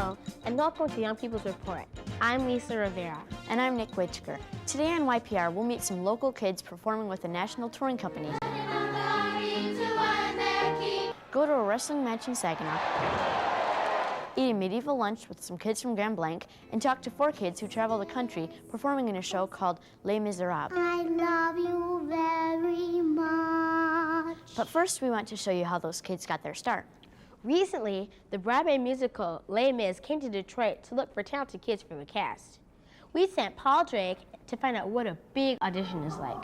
Hello, and welcome to Young People's Report. I'm Lisa Rivera. And I'm Nick Witchger. Today on YPR, we'll meet some local kids performing with a national touring company. Go to a wrestling match in Saginaw, eat a medieval lunch with some kids from Grand Blanc, and talk to 4 kids who travel the country performing in a show called Les Miserables. I love you very much. But first, we want to show you how those kids got their start. Recently, the Broadway musical Les Mis came to Detroit to look for talented kids for the cast. We sent Paul Drake to find out what a big audition is like.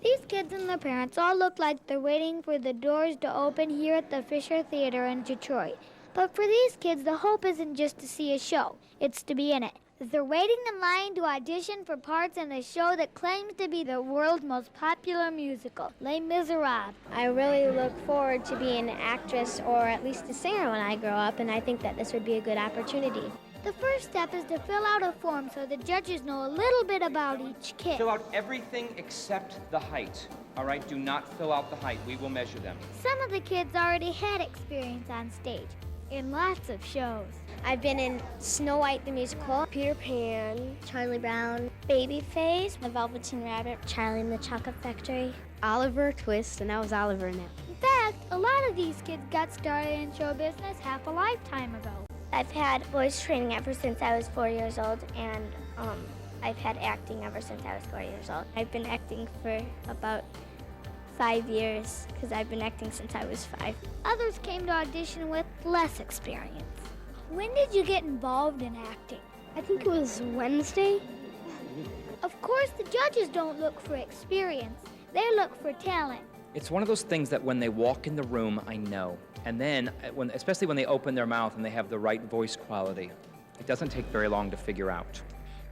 These kids and their parents all look like they're waiting for the doors to open here at the Fisher Theater in Detroit. But for these kids, the hope isn't just to see a show, it's to be in it. They're waiting in line to audition for parts in a show that claims to be the world's most popular musical, Les Miserables. I really look forward to being an actress or at least a singer when I grow up, and I think that this would be a good opportunity. The first step is to fill out a form so the judges know a little bit about each kid. Fill out everything except the height. All right, do not fill out the height. We will measure them. Some of the kids already had experience on stage, in lots of shows. I've been in Snow White the Musical, Peter Pan, Charlie Brown, Babyface, The Velveteen Rabbit, Charlie and the Chocolate Factory, Oliver Twist, and I was Oliver in it. In fact, a lot of these kids got started in show business half a lifetime ago. I've had voice training ever since I was 4 years old, and I've had acting ever since I was 4 years old. I've been acting for about 5 years, because I've been acting since I was 5. Others came to audition with less experience. When did you get involved in acting? I think it was Wednesday. Of course, the judges don't look for experience. They look for talent. It's one of those things that when they walk in the room, I know. And then, especially when they open their mouth and they have the right voice quality, it doesn't take very long to figure out.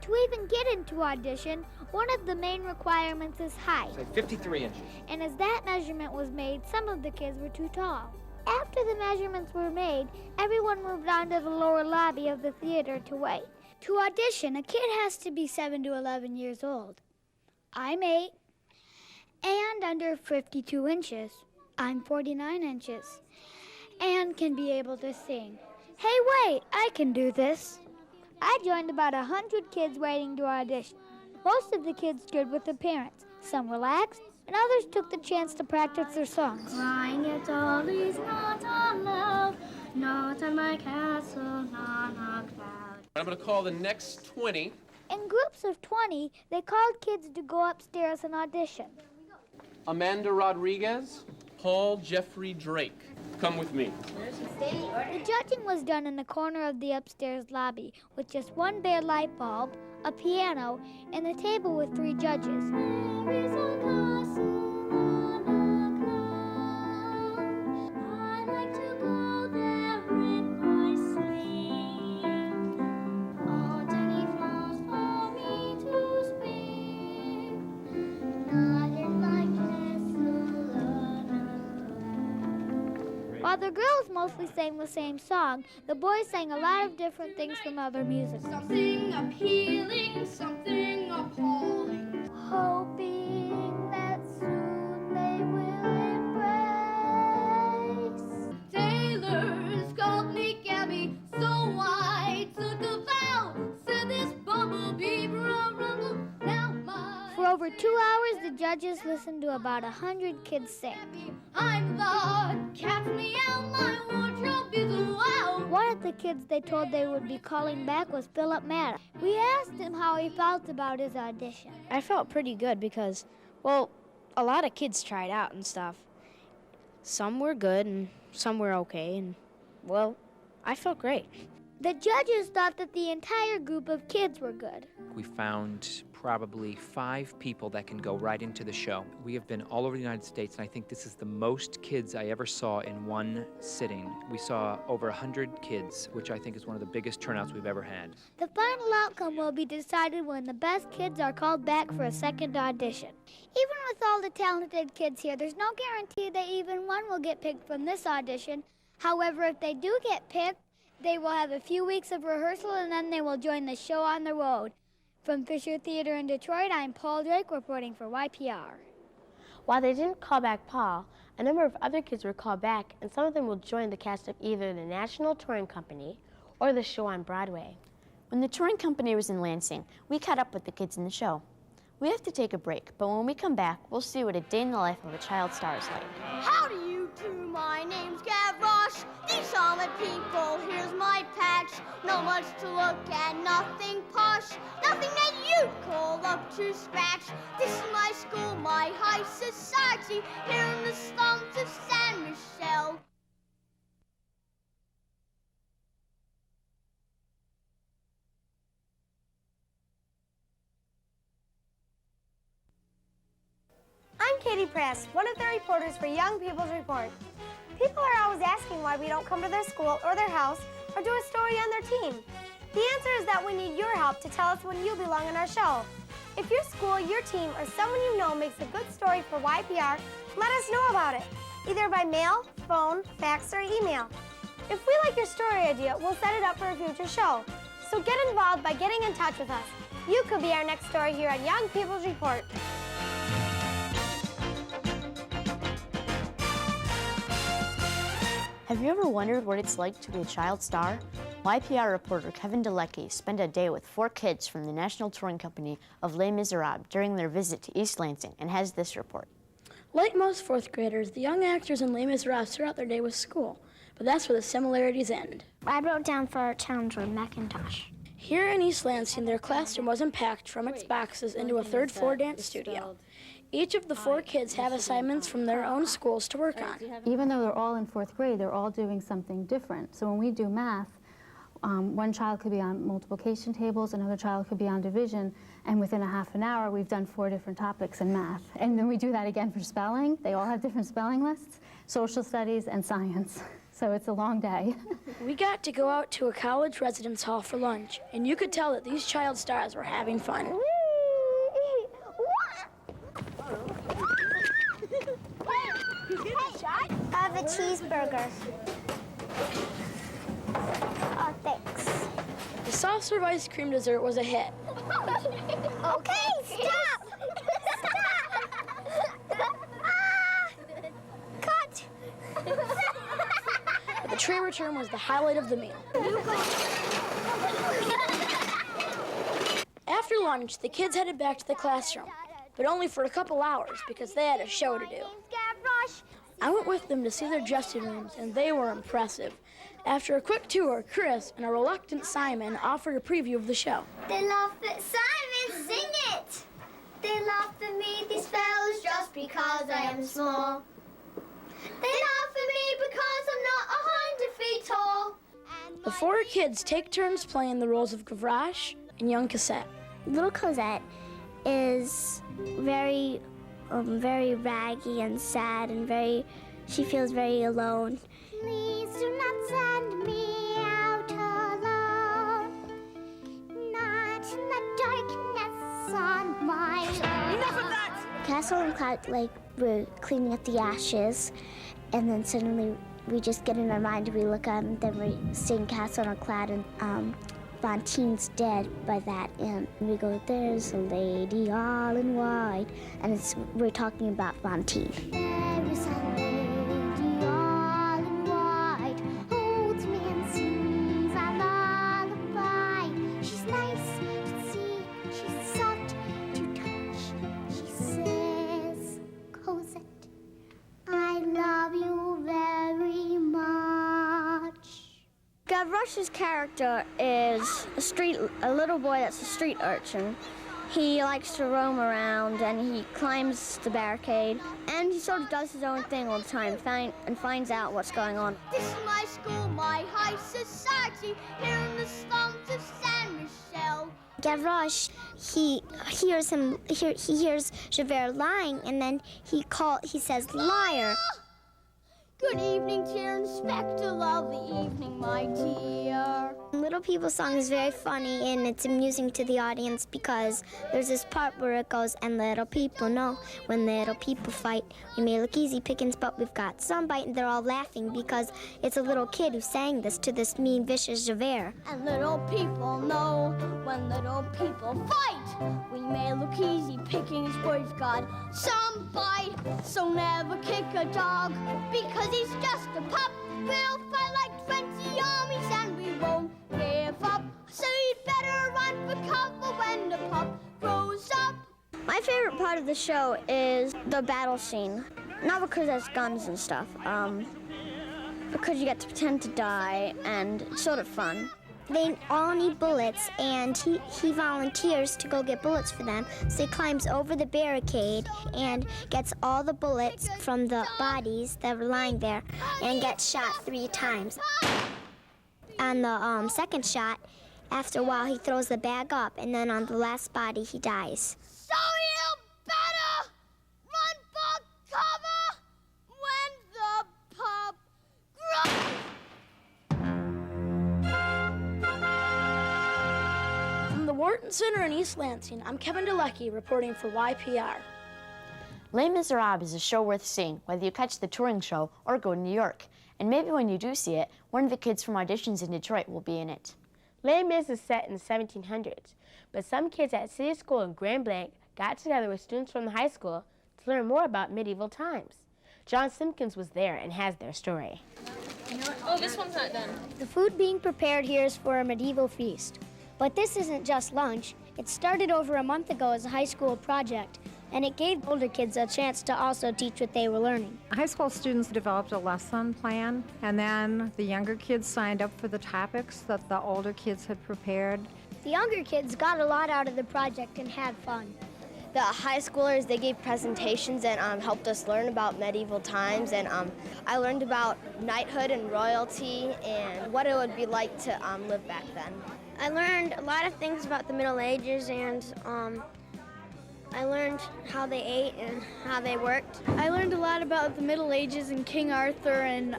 To even get into audition, one of the main requirements is height. Say 53 inches. And as that measurement was made, some of the kids were too tall. After the measurements were made, everyone moved on to the lower lobby of the theater to wait. To audition, a kid has to be 7 to 11 years old. I'm 8 and under 52 inches. I'm 49 inches and can be able to sing. Hey, wait, I can do this. I joined about 100 kids waiting to audition. Most of the kids stood with their parents. Some relaxed, and others took the chance to practice their songs. Crying at all is not on love, not on my castle, not on a cloud. I'm going to call the next 20. In groups of 20, they called kids to go upstairs and audition. Amanda Rodriguez, Paul Jeffrey Drake. Come with me. The judging was done in the corner of the upstairs lobby with just one bare light bulb, a piano, and a table with 3 judges. There is a castle on a cloud. I like to go there in my sleep. Oh, Danny flows for me to speak. Not in my castle on a cloud. While the girls mostly sang the same song, the boys sang a lot of different things from other musicals. Something appealing, something appalling. Hoping that soon they will embrace. Tailors called me Gabby, so I took a vow. Said this bumblebee rumble, now my... For over 2 hours, the judges listened to about 100 kids sing. I'm the cat's meow, my wardrobe is wow. One of the kids they told they would be calling back was Philip Matta. We asked him how he felt about his audition. I felt pretty good because, well, a lot of kids tried out and stuff. Some were good and some were okay, and, well, I felt great. The judges thought that the entire group of kids were good. We found probably 5 people that can go right into the show. We have been all over the United States, and I think this is the most kids I ever saw in one sitting. We saw over 100 kids, which I think is one of the biggest turnouts we've ever had. The final outcome will be decided when the best kids are called back for a second audition. Even with all the talented kids here, there's no guarantee that even one will get picked from this audition. However, if they do get picked, they will have a few weeks of rehearsal and then they will join the show on the road. From Fisher Theater in Detroit, I'm Paul Drake reporting for YPR. While they didn't call back Paul, a number of other kids were called back, and some of them will join the cast of either the National Touring Company or the show on Broadway. When the touring company was in Lansing, we caught up with the kids in the show. We have to take a break, but when we come back, we'll see what a day in the life of a child star is like. Howdy, you two. My name's Gavroche. These are my people. Here's my patch. Not much to look at, nothing posh. Nothing that you'd call up to scratch. This is my school, my high society. Here in the slums of San Michelle. I'm Katie Press, one of the reporters for Young People's Report. People are always asking why we don't come to their school or their house or do a story on their team. The answer is that we need your help to tell us when you belong in our show. If your school, your team, or someone you know makes a good story for YPR, let us know about it, either by mail, phone, fax, or email. If we like your story idea, we'll set it up for a future show. So get involved by getting in touch with us. You could be our next story here on Young People's Report. Have you ever wondered what it's like to be a child star? YPR reporter Kevin Delecki spent a day with 4 kids from the National Touring Company of Les Miserables during their visit to East Lansing and has this report. Like most 4th graders, the young actors in Les Miserables start out their day with school, but that's where the similarities end. I wrote down for our challenge with Macintosh. Here in East Lansing, their classroom was unpacked from its boxes into a 3rd floor dance studio. Each of the 4 kids have assignments from their own schools to work on. Even though they're all in 4th grade, they're all doing something different. So when we do math, one child could be on multiplication tables, another child could be on division, and within a half an hour, we've done 4 different topics in math. And then we do that again for spelling. They all have different spelling lists, social studies, and science. So it's a long day. We got to go out to a college residence hall for lunch, and you could tell that these child stars were having fun. I have a cheeseburger. Oh, thanks. The soft serve ice cream dessert was a hit. Okay, stop! Stop! Cut! But the tray return was the highlight of the meal. After lunch, the kids headed back to the classroom, but only for a couple hours because they had a show to do. I went with them to see their dressing rooms, and they were impressive. After a quick tour, Chris and a reluctant Simon offered a preview of the show. They laugh at Simon, sing it! They laugh at me, these fellas, just because I am small. They laugh at me because I'm not 100 feet tall. The 4 kids take turns playing the roles of Gavroche and young Cosette. Little Cosette is very raggy and sad and she feels very alone. Please do not send me out alone, not in the darkness on my own. Enough of that! Castle and Cloud, we're cleaning up the ashes, and then suddenly we just get in our mind, we look up, and then we sing Castle on a Cloud, and Fontaine's dead by that, and we go, there's a lady all in white, and we're talking about Fontaine. There is a lady all in white, holds me and sings a lullaby. She's nice to see, she's soft to touch. She says, Cosette, I love you very much. Gavroche's character is a little boy that's a street urchin. He likes to roam around and he climbs the barricade and he sort of does his own thing all the time and finds out what's going on. This is my school, my high society, here in the slums of San Michelle. Gavroche, he hears Javert lying and then he says liar. Good evening, dear inspector, of the evening, my dear. Little People's Song is very funny and it's amusing to the audience because there's this part where it goes, and little people know when little people fight, we may look easy pickings, but we've got some bite, and they're all laughing because it's a little kid who sang this to this mean, vicious Javert. And little people know when little people fight, we may look easy pickings, but we've got some bite, So never kick a dog, because he's just a pup. We'll fight like 20 armies and we won't give up. So you'd better run for cover when the pup grows up. My favorite part of the show is the battle scene. Not because there's guns and stuff, because you get to pretend to die and it's sort of fun. They all need bullets, and he volunteers to go get bullets for them. So he climbs over the barricade and gets all the bullets from the bodies that were lying there and gets shot 3 times. On the second shot, after a while, he throws the bag up, and then on the last body, he dies. So you better run for cover when the pup grows. From the Wharton Center in East Lansing, I'm Kevin Delecki reporting for YPR. Les Miserables is a show worth seeing, whether you catch the touring show or go to New York. And maybe when you do see it, one of the kids from Auditions in Detroit will be in it. Les Mis is set in the 1700s, but some kids at City School in Grand Blanc got together with students from the high school to learn more about medieval times. John Simpkins was there and has their story. Oh, this one's not done. The food being prepared here is for a medieval feast. But this isn't just lunch. It started over a month ago as a high school project, and it gave older kids a chance to also teach what they were learning. High school students developed a lesson plan, and then the younger kids signed up for the topics that the older kids had prepared. The younger kids got a lot out of the project and had fun. The high schoolers, they gave presentations and helped us learn about medieval times, and I learned about knighthood and royalty and what it would be like to live back then. I learned a lot of things about the Middle Ages, and I learned how they ate and how they worked. I learned a lot about the Middle Ages and King Arthur and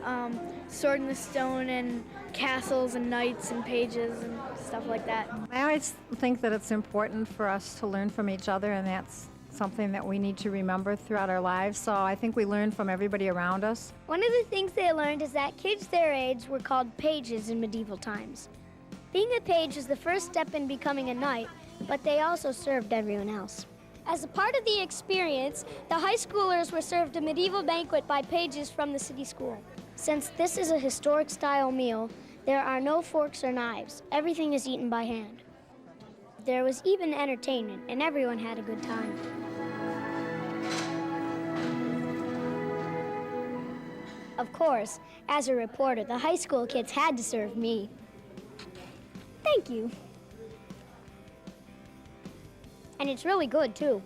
Sword in the Stone and castles and knights and pages and stuff like that. I always think that it's important for us to learn from each other, and that's something that we need to remember throughout our lives. So I think we learn from everybody around us. One of the things they learned is that kids their age were called pages in medieval times. Being a page was the first step in becoming a knight, but they also served everyone else. As a part of the experience, the high schoolers were served a medieval banquet by pages from the city school. Since this is a historic-style meal, there are no forks or knives. Everything is eaten by hand. There was even entertainment, and everyone had a good time. Of course, as a reporter, the high school kids had to serve me. Thank you. And it's really good, too.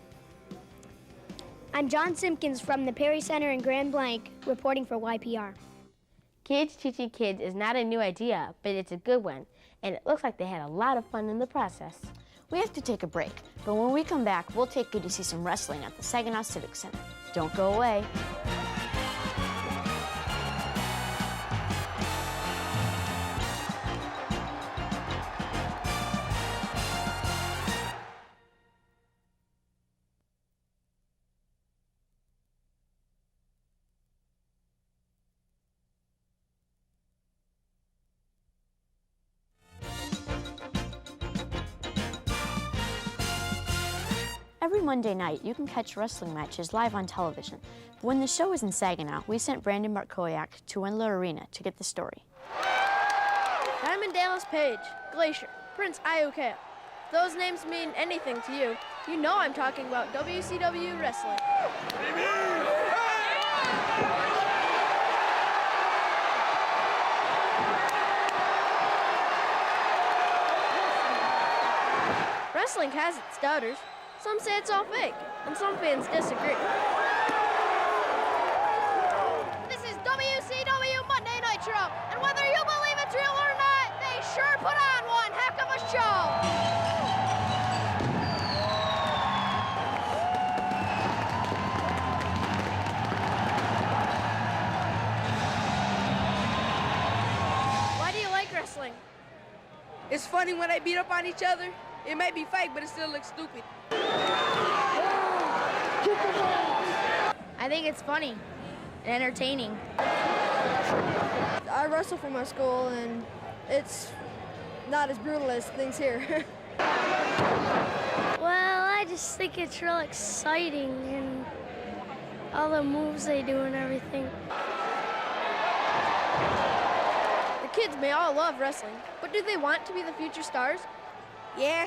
I'm John Simpkins from the Perry Center in Grand Blanc, reporting for YPR. Kids teaching kids is not a new idea, but it's a good one, and it looks like they had a lot of fun in the process. We have to take a break, but when we come back, we'll take you to see some wrestling at the Saginaw Civic Center. Don't go away. Every Monday night, you can catch wrestling matches live on television. But when the show was in Saginaw, we sent Brandon Bartkowiak to Wendler Arena to get the story. Diamond Dallas Page, Glacier, Prince Iukea. If those names mean anything to you, you know I'm talking about WCW Wrestling. Wrestling has its doubters. Some say it's all fake, and some fans disagree. This is WCW Monday Nitro, and whether you believe it's real or not, they sure put on one heck of a show. Why do you like wrestling? It's funny when they beat up on each other. It may be fake, but it still looks stupid. I think it's funny and entertaining. I wrestle for my school, and it's not as brutal as things here. Well, I just think it's real exciting, and All the moves they do and everything. The kids may all love wrestling, but do they want to be the future stars? Yeah,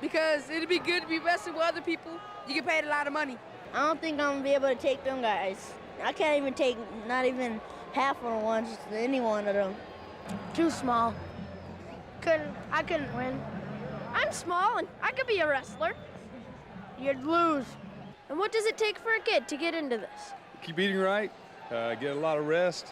because it'd be good to be wrestling with other people. You get paid a lot of money. I don't think I'm gonna be able to take them guys. I can't even take not even half of the ones, any one of them. Too small. I couldn't win. I'm small and I could be a wrestler. You'd lose. And what does it take for a kid to get into this? Keep eating right, get a lot of rest,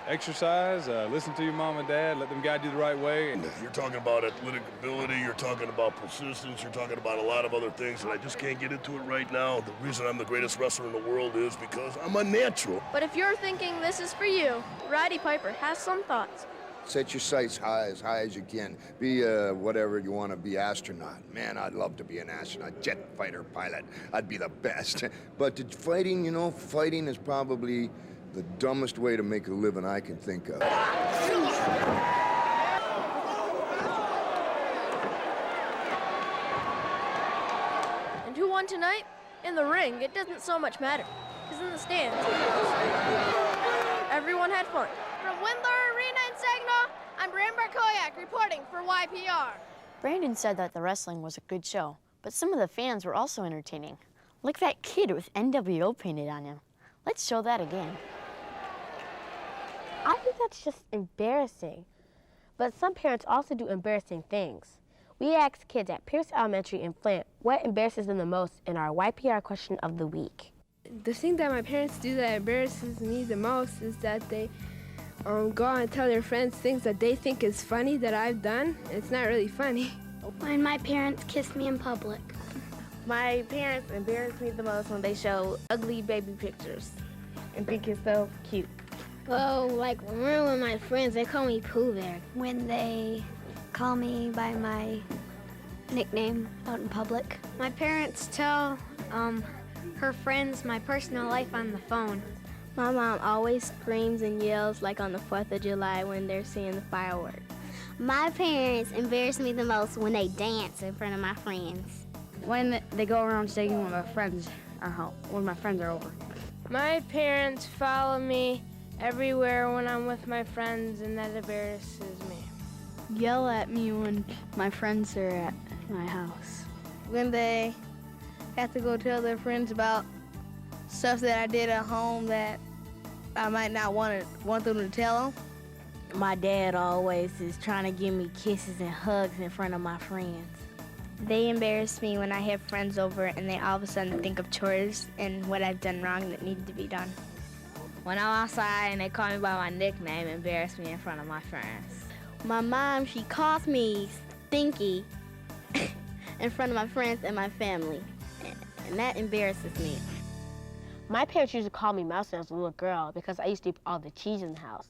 exercise, listen to your mom and dad, let them guide you the right way. You're talking about athletic ability, you're talking about persistence, you're talking about a lot of other things, and I just can't get into it right now. The reason I'm the greatest wrestler in the world is because I'm unnatural. But if you're thinking this is for you, Roddy Piper has some thoughts. Set your sights high as you can. Be whatever you want to be, astronaut. Man, I'd love to be an astronaut, jet fighter pilot. I'd be the best. But fighting, you know, fighting is probably the dumbest way to make a living I can think of. And who won tonight? In the ring, it doesn't so much matter. Because in the stands, everyone had fun. From Windler Arena in Saginaw, I'm Bartkowiak reporting for YPR. Brandon said that the wrestling was a good show, but some of the fans were also entertaining. Like that kid with NWO painted on him. Let's show that again. I think that's just embarrassing. But some parents also do embarrassing things. We asked kids at Pierce Elementary in Flint what embarrasses them the most in our YPR question of the week. The thing that my parents do that embarrasses me the most is that they go out and tell their friends things that they think is funny that I've done. It's not really funny. When my parents kiss me in public. My parents embarrass me the most when they show ugly baby pictures and think it's so cute. Well, like when we're with my friends, they call me Pooh Bear. When they call me by my nickname out in public. My parents tell her friends my personal life on the phone. My mom always screams and yells like on the 4th of July when they're seeing the fireworks. My parents embarrass me the most when they dance in front of my friends. When they go around singing when my friends are home, when my friends are over. My parents follow me everywhere when I'm with my friends, and that embarrasses me. Yell at me when my friends are at my house. When they have to go tell their friends about stuff that I did at home that I might not want them to tell them. My dad always is trying to give me kisses and hugs in front of my friends. They embarrass me when I have friends over and they all of a sudden think of chores and what I've done wrong that needed to be done. When I'm outside and they call me by my nickname, embarrass me in front of my friends. My mom, she calls me Stinky in front of my friends and my family, and that embarrasses me. My parents used to call me Mouse when I was a little girl because I used to eat all the cheese in the house.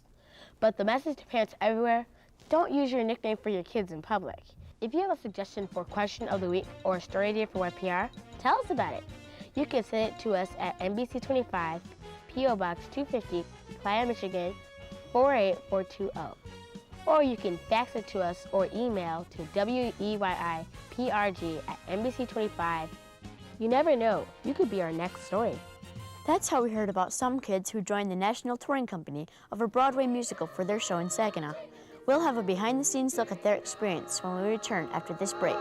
But the message to parents everywhere, don't use your nickname for your kids in public. If you have a suggestion for question of the week or a story idea for YPR, tell us about it. You can send it to us at NBC 25, P.O. Box 250, Playa, Michigan, 48420. Or you can fax it to us or email to WEYIPRG@NBC25. You never know, you could be our next story. That's how we heard about some kids who joined the National Touring Company of a Broadway musical for their show in Saginaw. We'll have a behind-the-scenes look at their experience when we return after this break.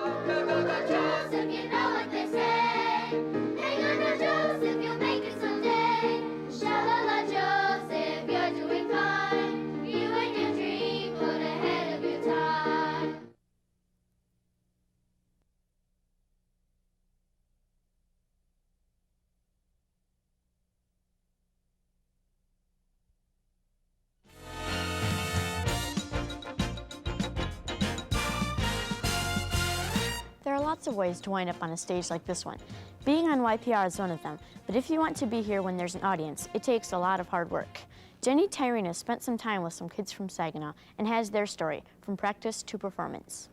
There are lots of ways to wind up on a stage like this one. Being on YPR is one of them, but if you want to be here when there's an audience, it takes a lot of hard work. Jenny Tijerina spent some time with some kids from Saginaw and has their story, from practice to performance.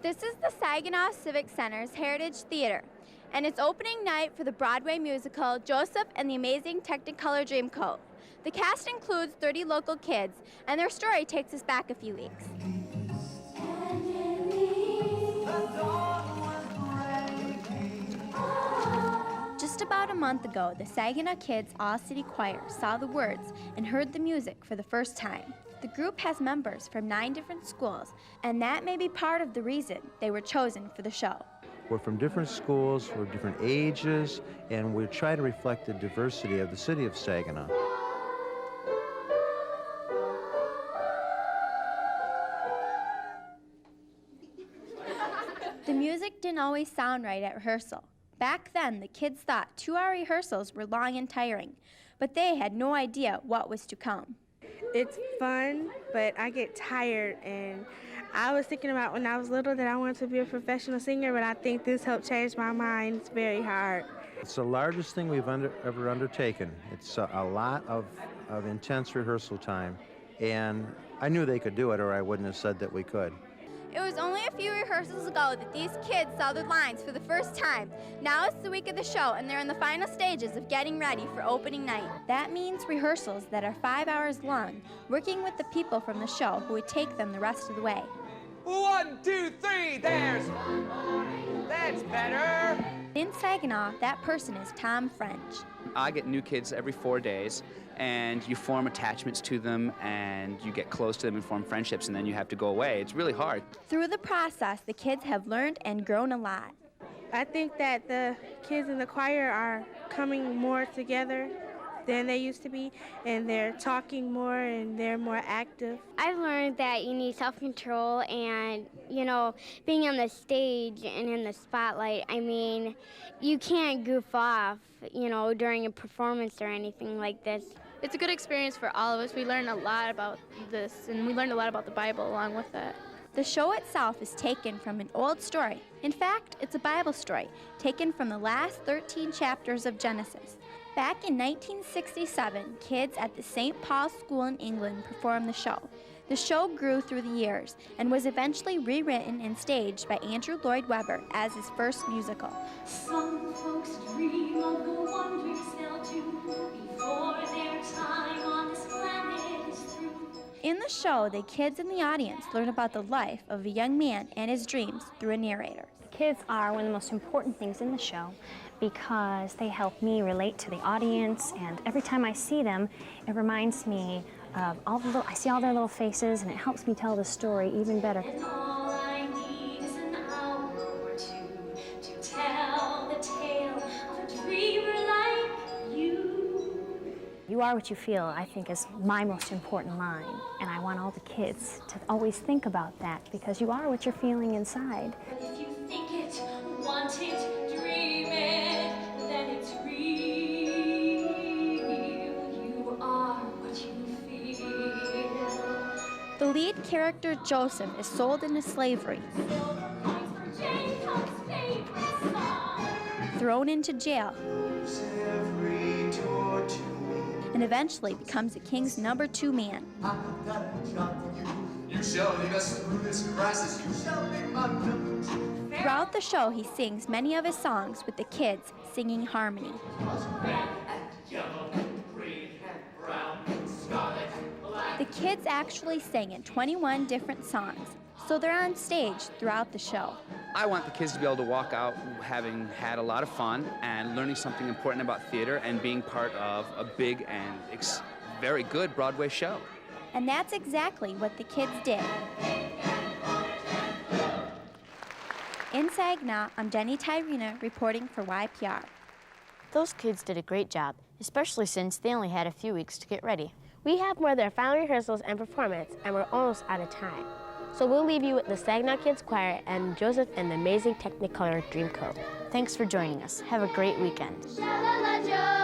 This is the Saginaw Civic Center's Heritage Theater, and it's opening night for the Broadway musical Joseph and the Amazing Technicolor Dreamcoat. The cast includes 30 local kids, and their story takes us back a few weeks. Just Just about a month ago, the Saginaw Kids All-City Choir saw the words and heard the music for the first time. The group has members from 9 different schools, and that may be part of the reason they were chosen for the show. We're from different schools, we're different ages, and we try to reflect the diversity of the city of Saginaw. The music didn't always sound right at rehearsal. Back then, the kids thought 2-hour rehearsals were long and tiring, but they had no idea what was to come. It's fun, but I get tired, and I was thinking about when I was little that I wanted to be a professional singer, but I think this helped change my mind. It's very hard. It's the largest thing we've ever undertaken. It's a lot of intense rehearsal time, and I knew they could do it, or I wouldn't have said that we could. It was only a few rehearsals ago that these kids saw the lines for the first time. Now it's the week of the show, and they're in the final stages of getting ready for opening night. That means rehearsals that are 5 hours long, working with the people from the show who would take them the rest of the way. 1, 2, 3, there's one more. That's better. In Saginaw, that person is Tom French. I get new kids every 4 days, and you form attachments to them, and you get close to them and form friendships, and then you have to go away. It's really hard. Through the process, the kids have learned and grown a lot. I think that the kids in the choir are coming more together than they used to be, and they're talking more and they're more active. I've learned that you need self-control and, you know, being on the stage and in the spotlight, I mean, you can't goof off, you know, during a performance or anything like this. It's a good experience for all of us. We learned a lot about this, and we learned a lot about the Bible along with that. The show itself is taken from an old story. In fact, it's a Bible story taken from the last 13 chapters of Genesis. Back in 1967, kids at the St. Paul's School in England performed the show. The show grew through the years and was eventually rewritten and staged by Andrew Lloyd Webber as his first musical. Some folks dream of the wonders they'll do before their time on this planet is through. In the show, the kids in the audience learn about the life of a young man and his dreams through a narrator. Kids are one of the most important things in the show because they help me relate to the audience, and every time I see them, it reminds me of I see all their little faces, and it helps me tell the story even better. And all I need is an hour or two to tell the tale of a dreamer like you. You are what you feel, I think, is my most important line, and I want all the kids to always think about that, because you are what you're feeling inside. If you think it, want it, dream it, then it's real. You are what you feel. The lead character, Joseph, is sold into slavery, thrown into jail, and eventually becomes the king's number 2 man. You shall lead us through this crisis. You shall be my number 2. Throughout the show, he sings many of his songs with the kids singing harmony. The kids actually sang in 21 different songs, so they're on stage throughout the show. I want the kids to be able to walk out having had a lot of fun and learning something important about theater and being part of a big and very good Broadway show. And that's exactly what the kids did. In Saginaw, I'm Tijerina reporting for YPR. Those kids did a great job, especially since they only had a few weeks to get ready. We have more of their final rehearsals and performance, and we're almost out of time. So we'll leave you with the Saginaw Kids Choir and Joseph and the amazing Technicolor Dreamcoat. Thanks for joining us. Have a great weekend. Sha-la-la-joe.